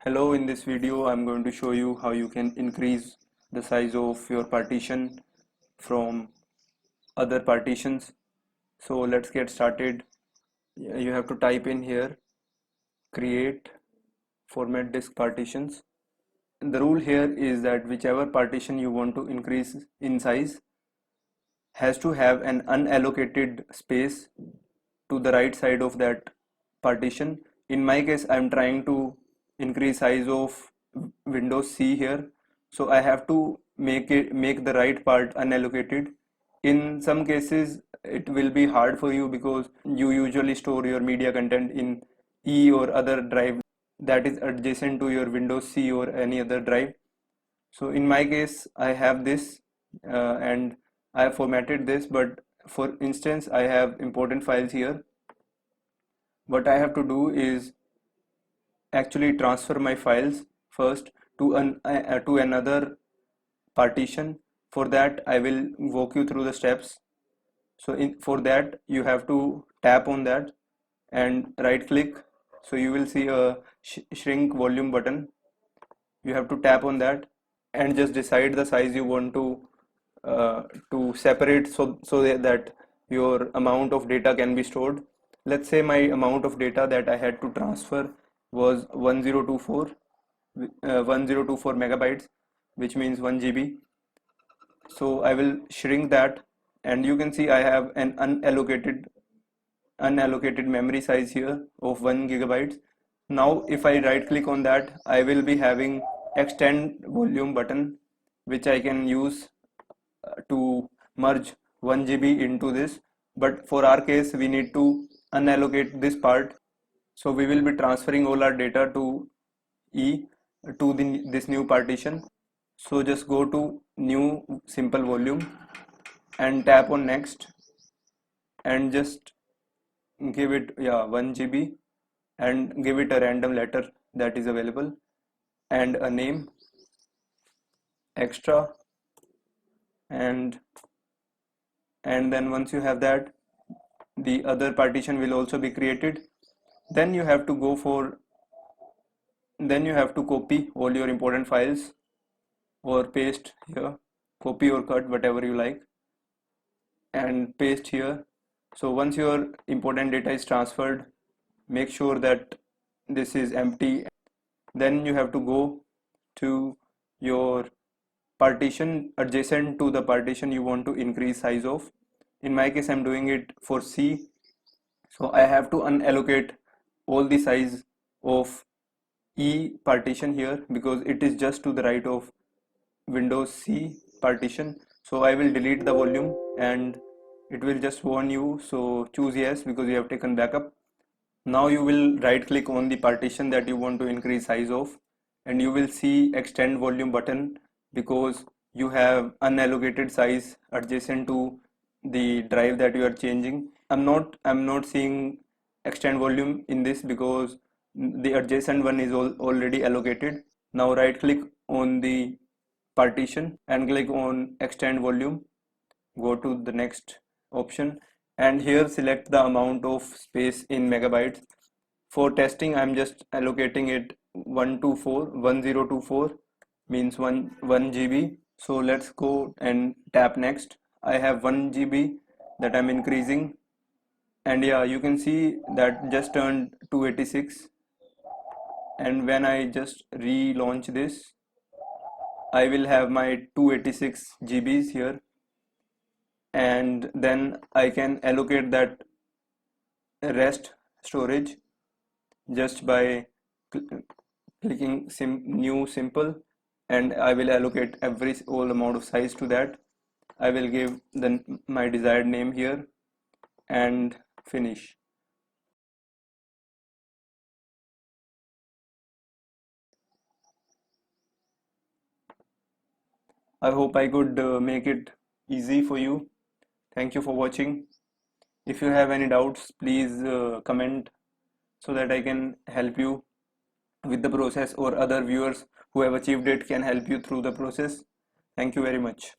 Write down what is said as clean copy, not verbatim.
Hello, in this video I'm going to show you how you can increase the size of your partition from other partitions. So let's get started. You have to type in here create format disk partitions. And the rule here is that whichever partition you want to increase in size has to have an unallocated space to the right side of that partition. In my case, I'm trying to increase size of Windows C here, so I have to make the right part unallocated. In some cases, it will be hard for you because you usually store your media content in E or other drive that is adjacent to your Windows C or any other drive. So in my case, I have this and I have formatted this, but for instance, I have important files here. What I have to do is actually transfer my files first to another partition. For that, I will walk you through the steps. So for that, you have to tap on that and right click. So you will see a shrink volume button. You have to tap on that and just decide the size you want uh, to separate so that your amount of data can be stored. Let's say my amount of data that I had to transfer was 1024 megabytes, which means 1 GB. So I will shrink that, and you can see I have an unallocated memory size here of 1 gigabytes. Now if I right click on that, I will be having extend volume button, which I can use to merge 1 GB into this. But for our case, we need to unallocate this part. So we will be transferring all our data to E to this new partition. So just go to new simple volume and tap on next and just give it 1 GB and give it a random letter that is available and a name extra, and then once you have that, the other partition will also be created. Then you have to copy all your important files or paste here, copy or cut whatever you like, and paste here. So once your important data is transferred, make sure that this is empty. Then you have to go to your partition adjacent to the partition you want to increase size of. In my case, I'm doing it for C, so I have to unallocate all the size of E partition here because it is just to the right of Windows C partition. So I will delete the volume and it will just warn you, so choose yes because you have taken backup. Now you will right click on the partition that you want to increase size of, and you will see extend volume button because you have unallocated size adjacent to the drive that you are changing. I'm not seeing extend volume in this because the adjacent one is already allocated. Now right click on the partition and click on extend volume, go to the next option, and here select the amount of space in megabytes. For testing, I'm just allocating it 1024 means 1 GB. So let's go and tap next. I have 1 GB that I'm increasing, and yeah, you can see that just turned 286. And when I just relaunch this, I will have my 286 GBs here, and then I can allocate that rest storage just by clicking new simple, and I will allocate every all amount of size to that. I will give my desired name here and finish. I hope I could make it easy for you. Thank you for watching. If you have any doubts, please comment so that I can help you with the process, or other viewers who have achieved it can help you through the process. Thank you very much.